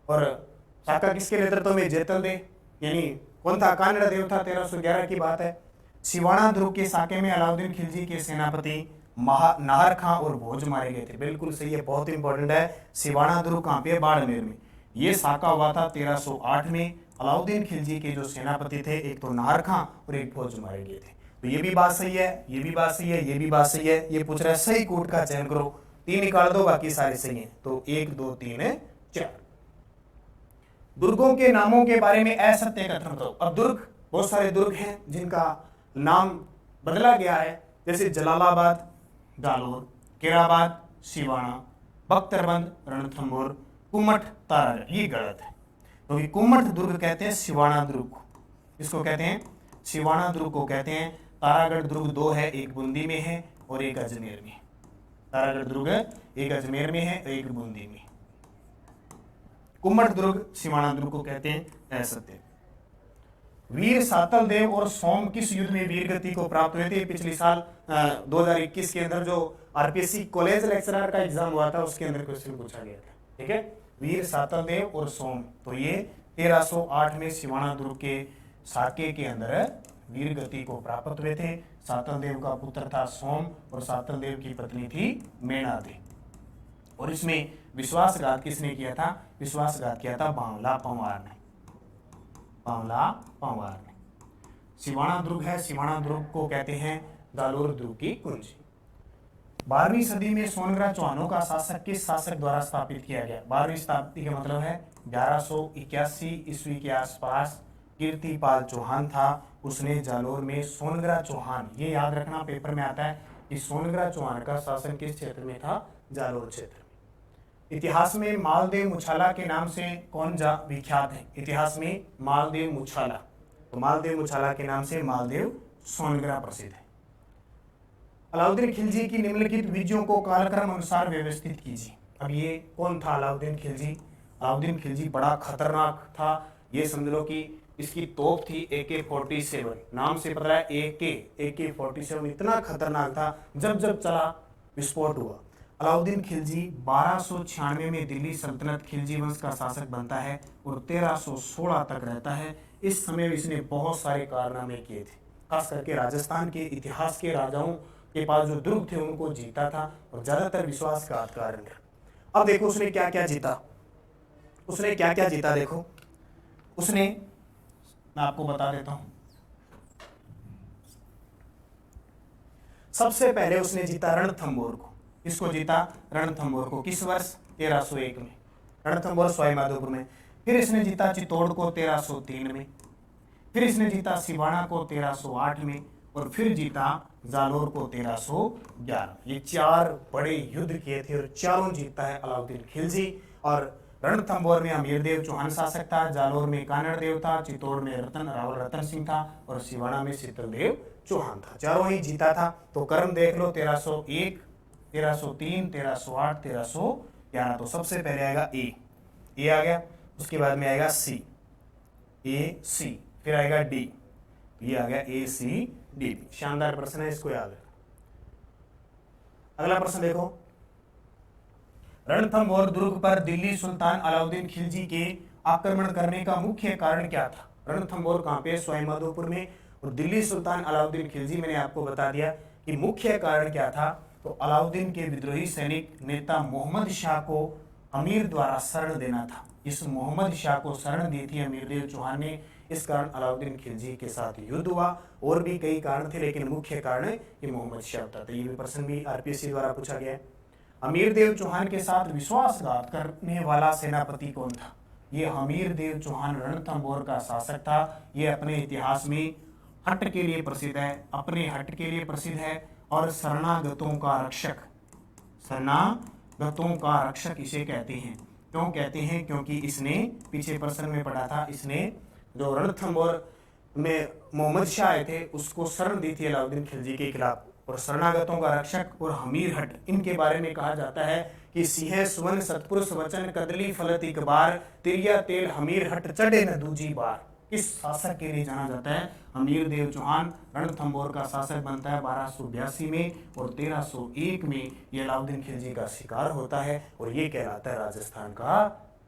और साका किसके नेतृत्व में? जेतल दे, यानी कौन था? कानड़ देव था। 1311 की बात है। सिवाना दुर्ग के साके में अलाउद्दीन खिलजी के सेनापति नाहर खां और भोज मारे गए थे। बिल्कुल सही है, बहुत इंपॉर्टेंट है। सिवाना दुर्ग कहाँ पे? बाड़मेर में। ये साका हुआ था 1308 में। अलाउद्दीन खिलजी के जो सेनापति थे, एक तो नाहर खां और एक भोज मारे गए थे। तो ये भी बात सही है, ये भी बात सही है, ये भी बात सही है। ये पूछ रहा है सही कोट का चयन करो, 3 निकाल दो, बाकी सारे सही हैं। तो 1 2 3 4। दुर्गों के नामों के बारे में असत्य कथन बताओ। अब दुर्ग, बहुत सारे दुर्ग हैं जिनका नाम बदला गया है, जैसे जलालाबाद, जालोर, केराबाद, सिवाना, बख्तरबंद, रणथंभौर, कुमठ, तारागढ़। ये गलत है, क्योंकि कुमठ दुर्ग कहते हैं सिवाना दुर्ग को। इसको कहते हैं सिवाना दुर्ग को कहते हैं। तारागढ़ दुर्ग 2 है, एक बूंदी में है और एक अजमेर में। तारागढ़ दुर्ग एक अजमेर में है, एक बूंदी में। कुमठ दुर्ग सिवाना दुर्ग को कहते हैं। असत्य। वीर सातल देव और सोम किस युद्ध में वीर गति को प्राप्त हुए थे? पिछले साल 2021 के अंदर जो आरपीएससी कॉलेज लेक्चरर का एग्जाम हुआ था, उसके अंदर क्वेश्चन पूछा गया था। ठीक है, वीर सातल देव और सोम, तो ये 1308 में सिवाना दुर्ग के साके के अंदर वीर गति को प्राप्त हुए थे। सातल देव का पुत्र था सोम और सातल देव की पत्नी थी मेणादेवी। और इसमें विश्वासघात किसने किया था? विश्वासघात किया था बावला पंवार ने। बावला पंवार ने। सिवाना दुर्ग है, सिवाना दुर्ग को कहते हैं जालोर दुर्ग की कुंजी। 12वीं सदी में सोनग्रा चौहानों का शासक किस शासक द्वारा स्थापित किया गया? 12वीं शताब्दी का मतलब है 1181 ईस्वी के आसपास कीर्तिपाल चौहान था, उसने जालोर में सोनग्रा चौहान, ये याद रखना पेपर में आता है कि सोनग्रा चौहान का शासन किस क्षेत्र में था? जालोर क्षेत्र में। इतिहास में मालदेव मुछाला के नाम से कौन विख्यात है? इतिहास में मालदेव मुछाला, तो मालदेव मुछाला के नाम से मालदेव सोनग्रा प्रसिद्ध है। अलाउद्दीन खिलजी की निम्नलिखित विजयों को कालक्रम अनुसार व्यवस्थित कीजिए। अब ये कौन था अलाउद्दीन खिलजी? अलाउद्दीन खिलजी बड़ा खतरनाक था। ये समझ लो कि इसकी तोप थी AK-47, नाम से पता है AK-47 इतना खतरनाक था, जब जब चला विस्फोट हुआ। अलाउद्दीन खिलजी 1296 में दिल्ली सल्तनत खिलजी वंश का शासक बनता है और 1316 तक रहता है। इस समय इसने बहुत सारे कारनामे किए थे, खास करके राजस्थान के इतिहास के राजाओं के पास जो दुर्ग थे उनको जीता था और ज्यादातर विश्वासघात कारण। अब देखो उसने क्या क्या जीता, उसने क्या क्या जीता। देखो उसने, मैं आपको बता देता हूं। सबसे पहले उसने जीता रणथंभौर को। किसको जीता? रणथंभौर को। किस वर्ष? 1301 में। रणथंभौर सवाईमाधोपुर में। फिर इसने जीता चित्तौड़ को 1303 में। फिर इसने जीता सिवाना को 1308 में और फिर जीता जालोर को 1311। ये 4 बड़े युद्ध किए थे और चारों जीता है अलाउद्दीन खिलजी। और रणथंभौर में अमीरदेव चौहान शासक था, जालोर में कानड़ देव था, चित्तौड़ में रावल रतन सिंह था और सिवाना में शीतलदेव चौहान था। चारों ही जीता था। तो क्रम देख लो, 1301, 1303, 1308, 1311। तो सबसे पहले आएगा ए आ गया, उसके बाद में आएगा AC, फिर आएगा D, ये आ गया ACD। शानदार प्रश्न है, इसको याद रखना। अगला प्रश्न देखो, रणथंभौर दुर्ग पर दिल्ली सुल्तान अलाउद्दीन खिलजी के आक्रमण करने का मुख्य कारण क्या था? रणथंभौर कहाँ पे? सवाईमाधोपुर में। और दिल्ली सुल्तान अलाउद्दीन खिलजी, मैंने आपको बता दिया कि मुख्य कारण क्या था। तो अलाउद्दीन के विद्रोही सैनिक नेता मोहम्मद शाह को अमीर द्वारा शरण देना था। इस मोहम्मद शाह को शरण दी थी अमीरदेव चौहान ने, इस कारण अलाउद्दीन खिलजी के साथ युद्ध हुआ। और भी कई कारण थे, लेकिन मुख्य कारण ये मोहम्मद शाह होता था। ये भी प्रश्न भी आरपीएससी द्वारा पूछा गया है। अमीरदेव चौहान के साथ विश्वासघात करने वाला सेनापति कौन था? ये अमीरदेव चौहान रणथंभौर का शासक था। ये अपने इतिहास में हट के लिए प्रसिद्ध है, अपने हट के लिए प्रसिद्ध है और शरणागतों का रक्षक, शरणागतों का रक्षक इसे कहते हैं। क्यों कहते हैं? क्योंकि इसने, पीछे प्रश्न में पढ़ा था, इसने जो रणथंभौर में मोहम्मद शाह आए थे उसको शरण दी थी अलाउद्दीन खिलजी के खिलाफ। और शरणागतों का रक्षक और हमीर हट, इनके बारे में कहा जाता है कि सिंह सुवन सतपुरुष वचन कदली फलत एक बार, तिरिया तेल हमीर हट चढ़े न दूजी बार। किस शासक के लिए जाना जाता है? हमीर देव चौहान रणथंभौर का शासक बनता है 1282 में, और 1301 में ये अलाउद्दीन खिलजी का शिकार होता है और ये कहलाता है राजस्थान का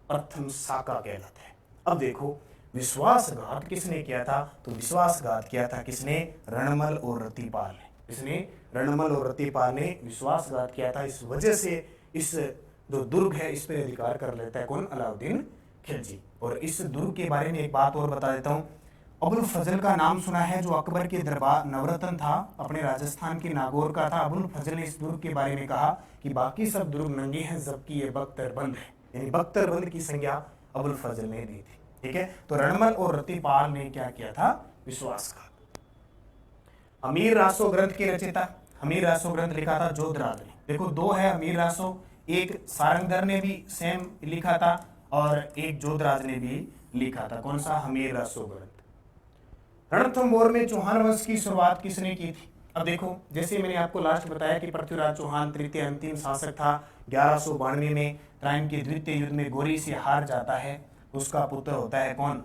प्रथम साका कहलाता है। अब देखो विश्वासघात किसने किया था? तो विश्वासघात किया था किसने? रणमल और रतिपाल ने। इसने रणमल और रतिपाल ने विश्वासघात किया था। इस वजह से इस जो दुर्ग है इस पर अधिकार कर लेता है कौन? अलाउद्दीन खिलजी। और इस दुर्ग के बारे में एक बात और बता देता हूँ, अबुल फजल का नाम सुना है, जो अकबर के दरबार नवरत्न था, अपने राजस्थान के नागौर का था। अबुल फजल ने इस दुर्ग के बारे में कहा कि बाकी सब दुर्ग नंगे हैं जबकि ये बख्तरबंद है, यानी बख्तरबंद की संज्ञा अबुल फजल ने दी थी। ठीक है, तो रणमल और रतिपाल ने क्या किया था? विश्वासघात। अमीर रासो ग्रंथ के रचयिता, अमीर रासो ग्रंथ लिखा था जोधराज ने। देखो दो है अमीर रासो, एक सारंगधर ने भी सेम लिखा था और एक जोधराज ने भी लिखा था। कौन सा? हमीर रासो ग्रंथ। रणथंभौर में चौहान वंश की शुरुआत किसने की थी? अब देखो जैसे मैंने आपको लास्ट बताया कि पृथ्वीराज चौहान तृतीय अंतिम शासक था। 1192 में त्राइन के द्वितीय युद्ध में गोरी से हार जाता है, उसका पुत्र होता है कौन?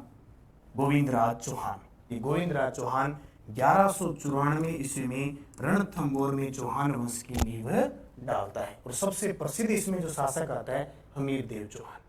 गोविंदराज चौहान। ये गोविंदराज चौहान 1194 ईस्वी में रणथंभौर में चौहान वंश की नींव डालता है। और सबसे प्रसिद्ध इसमें जो शासक आता है हमीर देव चौहान।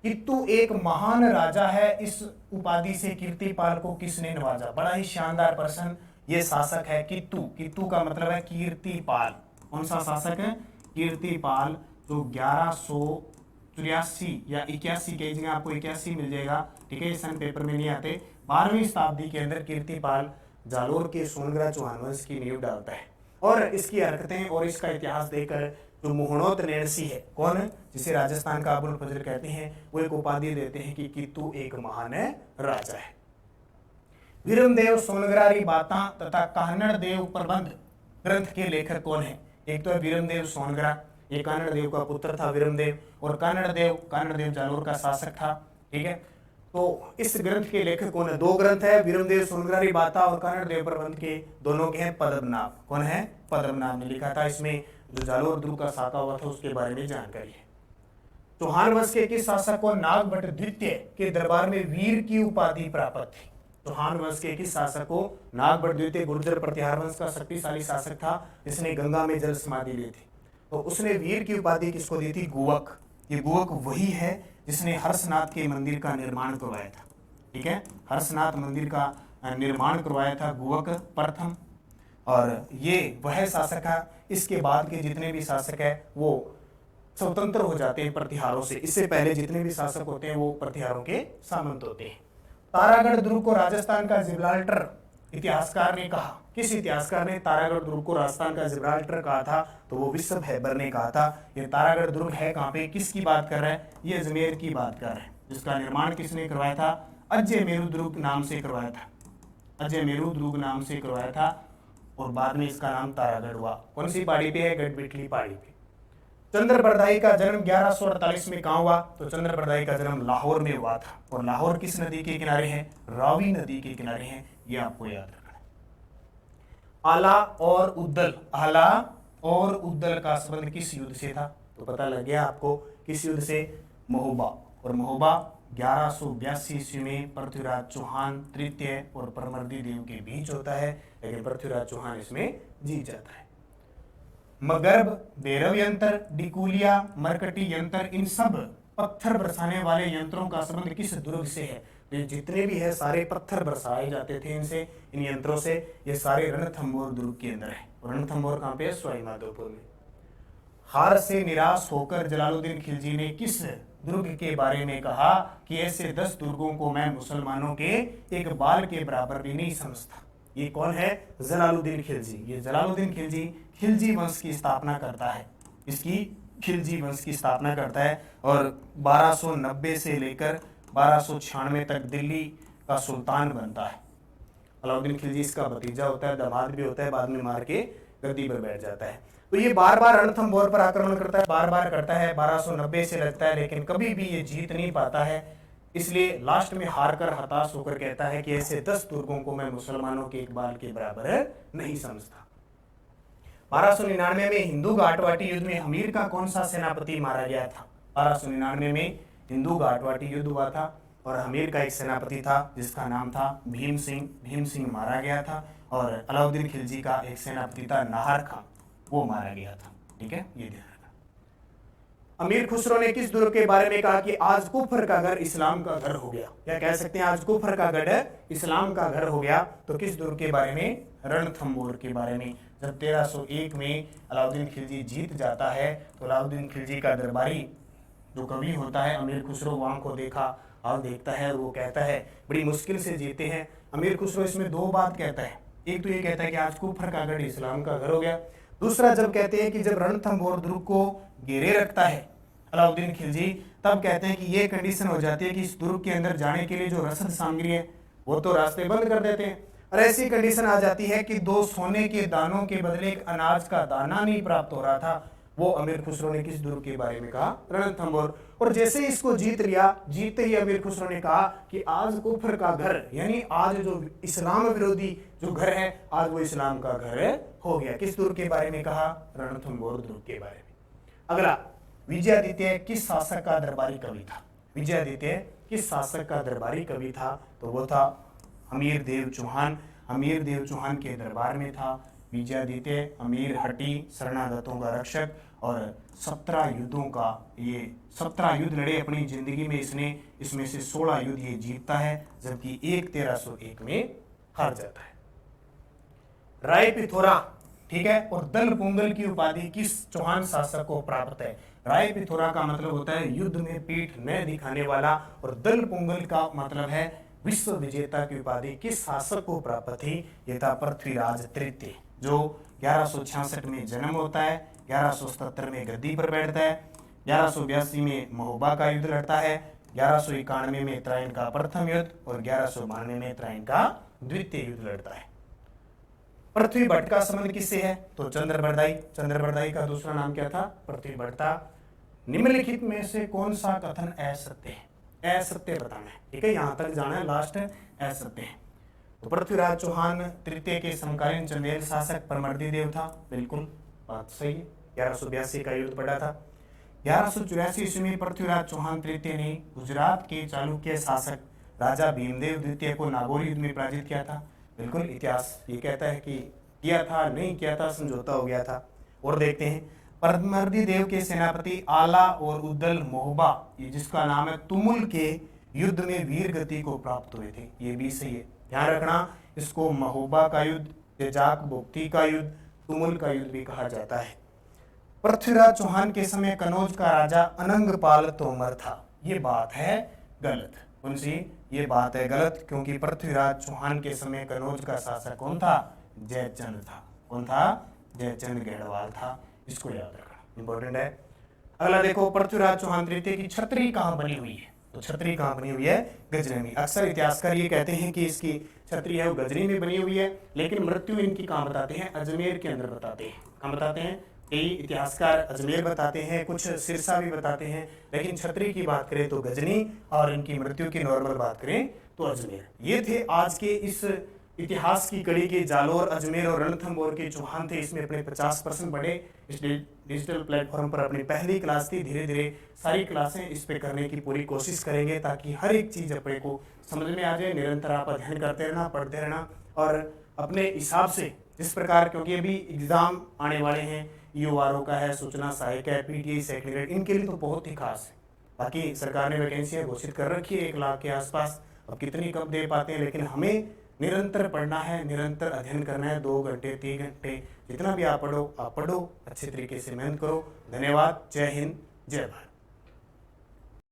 कित्तू एक महान राजा है, इस उपाधि से कीर्तिपाल को किसने नवाजा? बड़ा ही शानदार प्रश्न। ये शासक है कित्तू। कित्तू का मतलब है कीर्तिपाल। कौन सा शासक है? कीर्तिपाल, जो 1183 या 81 की जगह आपको 81 मिल जाएगा। ठीक है, सन पेपर में नहीं आते। 12वीं शताब्दी के अंदर कीर्तिपाल जालोर के सोनगरा चौहान वंश की नींव डालता है। और इसकी हरकतें और इसका इतिहास देखकर जो मोहनोत नैणसी है, कौन है? जिसे राजस्थान का अबुल फजल कहते हैं, वो एक उपाधि देते हैं कि कित्तू एक महान राजा है। वीरमदेव सोनगरारी बाता तथा कानड़ देव प्रबंध ग्रंथ के लेखक कौन है? एक तो है वीरमदेव सोनगरा, ये कानड़ देव का पुत्र था वीरमदेव, और कानड़ देव जालोर का शासक था। ठीक है, तो इस ग्रंथ के लेखक कौन है? दो ग्रंथ है, वीरमदेव सोनगरारी बाता और कानड़ देव प्रबंध के दोनों के हैं पद्मनाभ। कौन है? पद्मनाभ ने लिखा था। इसमें जो जालोर दुर्ग का साका हुआ था उसके बारे में जानकारी है। चौहान वंश के किस शासक को नागभट्ट द्वितीय के दरबार में वीर की उपाधि प्राप्त थी? चौहान वंश के किस शासक को? नागभट्ट द्वितीय गुर्जर प्रतिहार वंश का शक्तिशाली शासक था, जिसने गंगा में जल समाधि ली थी। तो उसने वीर की उपाधि किसको दी थी? गुवक। ये गुवक वही है जिसने हर्षनाथ के मंदिर का निर्माण करवाया था। ठीक है, हर्षनाथ मंदिर का निर्माण करवाया था गुवक प्रथम, और ये वह शासक है। इसके बाद के जितने भी शासक है वो स्वतंत्र हो जाते हैं प्रतिहारों से। इससे पहले जितने भी शासक होते हैं वो प्रतिहारों के सामंत होते हैं। तारागढ़ दुर्ग को राजस्थान का जिब्राल्टर इतिहासकार ने कहा। किस इतिहासकार ने तारागढ़ दुर्ग को राजस्थान का जिब्राल्टर कहा था? तो वो विश्व हैबर ने कहा था। ये तारागढ़ दुर्ग है कहाँ पे? किसकी बात कर रहा है? ये अजमेर की बात कर रहा है, जिसका निर्माण किसने करवाया था? अजय मेरू दुर्ग नाम से करवाया था। अजय मेरू दुर्ग नाम से करवाया था, और बाद में इसका नाम तारागढ़ हुआ। कौन सी पहाड़ी पे है? गढ़बिटली पहाड़ी पे। चंद्रप्रदाई का जन्म 1148 में कहाँ हुआ? तो चंद्रप्रदाई का जन्म लाहौर में हुआ था। और लाहौर किस नदी के किनारे है? रावी नदी के किनारे है, ये आपको याद रखना है। आला और उद्दल, आला और उद्दल का संबंध किस युद्ध से था? तो पता लग गया आपको किस युद्ध से? महोबा। और महोबा 1182 ईस्वी में पृथ्वीराज चौहान तृतीय और परमर्दी देव के बीच होता है, लेकिन पृथ्वीराज चौहान इसमें जीत जाता है। मगर्भ, भैरव यंत्र, डिकुलिया, मरकटी यंत्र, इन सब पत्थर बरसाने वाले यंत्रों का संबंध किस दुर्ग से है? तो जितने भी है सारे पत्थर बरसाए जाते थे इनसे, इन यंत्रों से। ये सारे रणथंभौर दुर्ग के अंदर है। रणथंभौर कहाँ पे है? सवाई माधोपुर में। हार से निराश होकर जलालुद्दीन खिलजी ने किस दुर्ग के बारे में कहा कि ऐसे 10 दुर्गों को मैं मुसलमानों के एक बाल के बराबर भी नहीं समझता? ये कौन है? जलालुद्दीन खिलजी। ये जलालुद्दीन खिलजी खिलजी वंश की स्थापना करता है। इसकी खिलजी वंश की स्थापना करता है, और 1290 से लेकर 1296 तक दिल्ली का सुल्तान बनता है। अलाउद्दीन खिलजी इसका भतीजा होता है, दामाद भी होता है, बाद में मार के गद्दी पर बैठ जाता है। तो ये बार बार रणथंभौर पर आक्रमण करता है, बार बार करता है, 1290 से लगता है, लेकिन कभी भी ये जीत नहीं पाता है। इसलिए लास्ट में हार कर हताश होकर कहता है कि ऐसे 10 दुर्गों को मैं मुसलमानों के एक बाल के बराबर नहीं समझता। 1299 में हिंदू घाटवाटी युद्ध में हमीर का कौन सा सेनापति मारा गया था? 1299 में हिंदू घाटवाटी युद्ध हुआ था, और अमीर का एक सेनापति था जिसका नाम था भीम सिंह। भीम सिंह मारा गया था और अलाउद्दीन खिलजी का एक सेनापति था नाहर खां, वो मारा गया था। ठीक है, ये ध्यान रखना। अमीर खुसरो ने किस दुर्ग के बारे में कहा कि आज कुफर का घर इस्लाम का घर हो गया? क्या कह सकते हैं, आज कुफर का गढ़ इस्लाम का घर हो गया? तो किस दुर्ग के बारे में? रणथंभौर के बारे में। जब 1301 में अलाउद्दीन खिलजी जीत जाता है तो अलाउद्दीन खिलजी का दरबारी जो कवि होता है अमीर खुसरो वहां को देखा और देखता है और वो कहता है बड़ी मुश्किल से जीते हैं। अमीर खुसरो इसमें दो बात कहता है, एक तो ये कहता है कि आज कुफर का गढ़ इस्लाम का घर हो गया। दूसरा जब कहते हैं कि जब रणथंभौर दुर्ग को घेरे रखता है अलाउद्दीन खिलजी, तब कहते हैं कि ये कंडीशन हो जाती है कि इस दुर्ग के अंदर जाने के लिए जो रसद सामग्री है वो तो रास्ते बंद कर देते हैं, और ऐसी कंडीशन आ जाती है कि 2 सोने के दानों के बदले एक अनाज का दाना नहीं प्राप्त हो रहा था। वो अमीर खुसरो ने किस दुर्ग के बारे में कहा? रणथंभौर। और जैसे ही इसको जीत लिया, जीतते ही अमीर खुसरो ने कहा कि आज कुफर का घर, यानी आज जो इस्लाम विरोधी जो घर है, आज वो इस्लाम का घर हो गया। किस दुर्ग के बारे में कहा? रणथंभौर दुर्ग के बारे में। अगला, विजयादित्य किस शासक का दरबारी कवि था? विजयादित्य किस शासक का दरबारी कवि था? तो वो था अमीर देव चौहान। अमीर देव चौहान के दरबार में था विजयादित्य। अमीर हटी शरणागतों का रक्षक और 17 युद्धों का, ये 17 युद्ध लड़े अपनी जिंदगी में इसने, इसमें से 16 युद्ध ये जीतता है, जबकि एक 1301 में हार जाता है। राय पिथौरा, ठीक है, और दल पोंगल की उपाधि किस चौहान शासक को प्राप्त है? राय पिथौरा का मतलब होता है युद्ध में पीठ न दिखाने वाला, और दल पोंगल का मतलब है विश्व विजेता की उपाधि किस शासक को प्राप्त थी? ये था पृथ्वीराज तृतीय, जो 1166 में जन्म होता है, 1177 में गद्दी पर बैठता है, 1182 में महोबा का युद्ध लड़ता है, 1191 में त्राइन का प्रथम युद्ध और 1192 में त्राइन का द्वितीय युद्ध लड़ता है। पृथ्वी भट्ट का संबंध किससे है? तो चंद्रबरदाई। चंद्रबरदाई का दूसरा नाम क्या था? पृथ्वी भट्टा। निम्नलिखित में से कौन सा कथन असत्य है? असत्य बताना है, ठीक है, यहां तक जाना है, लास्ट असत्य है। तो पृथ्वीराज चौहान तृतीय के समकालीन चंदेल शासक परमर्दी देव था, बिल्कुल बात सही है। 1182 का युद्ध पड़ा था। 1184 ईस्वी में पृथ्वीराज चौहान तृतीय ने गुजरात के चालुक्य शासक राजा भीमदेव द्वितीय को नागौर युद्ध में पराजित किया था। बिल्कुल, इतिहास ये कहता है कि किया था, नहीं किया था, समझौता हो गया था। और देखते हैं परमर्दी देव के सेनापति आला और उद्दल मोहबा, ये जिसका नाम है, तुमुल के युद्ध में वीर गति को प्राप्त हुए थे। ये भी सही है, ध्यान रखना, इसको महोबा का युद्ध, तेजाक बोक्ती का युद्ध, तुमुल का युद्ध भी कहा जाता है। पृथ्वीराज चौहान के समय कनौज का राजा अनंगपाल तोमर था। ये बात है गलत। उनसे ये बात है गलत, क्योंकि पृथ्वीराज चौहान के समय कनौज का शासक कौन था? जयचंद था। कौन था? जयचंद गढ़वाल था। इसको याद रखना, इंपॉर्टेंट है। अगला देखो, पृथ्वीराज चौहान तृतीय की छतरी कहाँ बनी हुई है? तो छतरी कहाँ बनी हुई है? गजनी में। अक्सर इतिहासकार ये कहते हैं कि इसकी छतरी है वो गजनी में बनी हुई है, लेकिन मृत्यु इनकी कहाँ बताते हैं? अजमेर के अंदर बताते हैं। कहाँ बताते हैं? कई इतिहासकार अजमेर बताते हैं, कुछ सिरसा भी बताते हैं, लेकिन छतरी की बात करें तो गजनी, और इनकी मृत्यु की नॉर्मल बात करें तो अजमेर। ये थे आज के इस इतिहास की कड़ी के जालोर, अजमेर और रणथंभौर के चौहान थे। इसमें अपने 50% पढ़े। इस डिजिटल प्लेटफॉर्म पर अपनी पहली क्लास थी, धीरे धीरे सारी क्लासें इस पे करने की पूरी कोशिश करेंगे, ताकि हर एक चीज़ अपने को समझ में आ जाए। निरंतर आप अध्ययन करते रहना, पढ़ते रहना, और अपने हिसाब से जिस प्रकार, क्योंकि अभी एग्जाम आने वाले हैं, यूआरओ का है, सूचना सहायक है, पीटीआई सेकंड ग्रेड, इनके लिए तो बहुत ही खास है। बाकी सरकार ने वैकेंसियाँ घोषित कर रखी है 1 लाख के आसपास, अब कितनी कब दे पाते हैं, लेकिन हमें निरंतर पढ़ना है, निरंतर अध्ययन करना है। 2 घंटे 3 घंटे जितना भी आप पढ़ो, अच्छे तरीके से मेहनत करो। धन्यवाद। जय हिंद, जय भारत।